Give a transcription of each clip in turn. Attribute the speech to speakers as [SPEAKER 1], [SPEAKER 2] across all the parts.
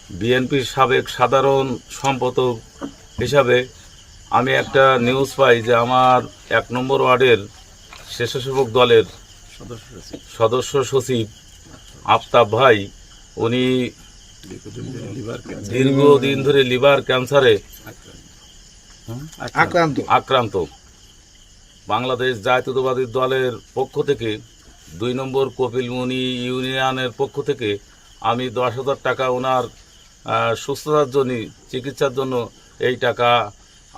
[SPEAKER 1] বিএনপির সাবেক সাধারণ সম্পাদক হিসাবে আমি একটা নিউজ পাই যে আমার ১ নম্বর ওয়ার্ডের স্বেচ্ছাসেবক দলের সদস্য সচিব আফতাব ভাই, উনি দীর্ঘদিন ধরে লিভার ক্যান্সারে আক্রান্ত। বাংলাদেশ জাতীয়তাবাদী দলের পক্ষ থেকে ২ নম্বর কপিলমুনি ইউনিয়নের পক্ষ থেকে আমি ১০,০০০ টাকা ওনার সুস্থতার জন্য, চিকিৎসার জন্য এই টাকা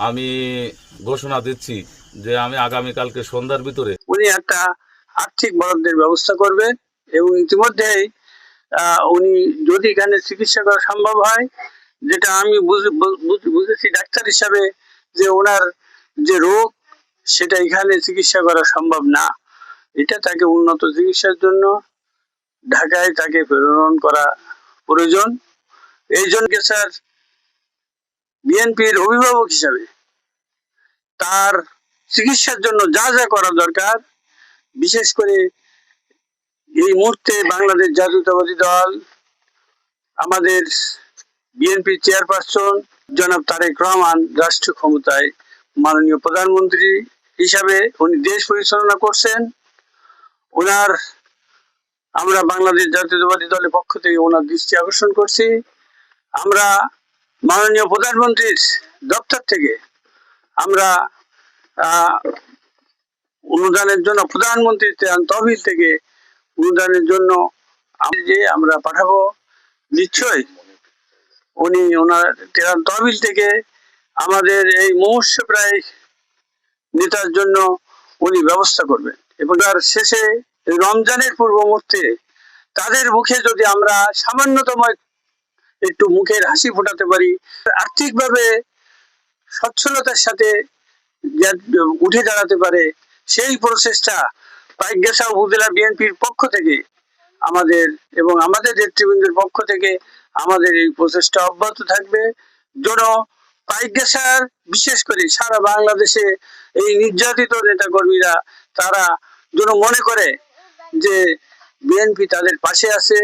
[SPEAKER 1] আমি ঘোষণা দিচ্ছি যে আমি আগামীকালকে সন্ধ্যার ভিতরে
[SPEAKER 2] উনি একটা আর্থিক বরাদ্দের ব্যবস্থা করবেন এবং ইতিমধ্যেই উনি যদি এখানে চিকিৎসা করা সম্ভব হয়, যেটা আমি বুঝেছি ডাক্তার হিসাবে, যে ওনার যে রোগ সেটা এখানে চিকিৎসা করা সম্ভব না, এটা তাকে উন্নত চিকিৎসার জন্য ঢাকায় তাকে প্রেরণ করা প্রয়োজন। এই জন্য স্যার বিএনপির অভিভাবক হিসাবে তার চিকিৎসার জন্য যা যা করা দরকার, বিশেষ করে এই মুহূর্তে বাংলাদেশ জাতীয়তাবাদী দল, আমাদের বিএনপি চেয়ারপারসন জনাব তারেক রহমান রাষ্ট্রীয় ক্ষমতায় মাননীয় প্রধানমন্ত্রী হিসাবে উনি দেশ পরিচালনা করছেন। ওনার আমরা বাংলাদেশ জাতীয়তাবাদী দলের পক্ষ থেকে ওনার দৃষ্টি আকর্ষণ করছি। আমরা মাননীয় প্রধানমন্ত্রীর দপ্তর থেকে আমরা অনুদানের জন্য প্রধানমন্ত্রীর তহবিল থেকে অনুদানের জন্য যে আমরা পাঠাবো, নিশ্চয়ই উনি ওনার তহবিল থেকে আমাদের এই মুমূর্ষ প্রায় নেতার জন্য উনি ব্যবস্থা করবেন। এবং তার শেষে রমজানের পূর্ব মুহূর্তে তাদের মুখে যদি আমরা সামান্যতম একটু মুখের হাসি ফোটাতে পারি, আর্থিকভাবে সচ্ছলতার সাথে উঠে দাঁড়াতে পারে, সেই প্রচেষ্টা পাইকগাছা উপজেলা বিএনপির পক্ষ থেকে আমাদের এবং আমাদের নেতৃবৃন্দের পক্ষ থেকে আমাদের এই প্রচেষ্টা অব্যাহত থাকবে। যেন পাইকগাছার, বিশেষ করে সারা বাংলাদেশে এই নির্যাতিত নেতা কর্মীরা তারা যেন মনে করে যে বিএনপি তাদের পাশে আছে।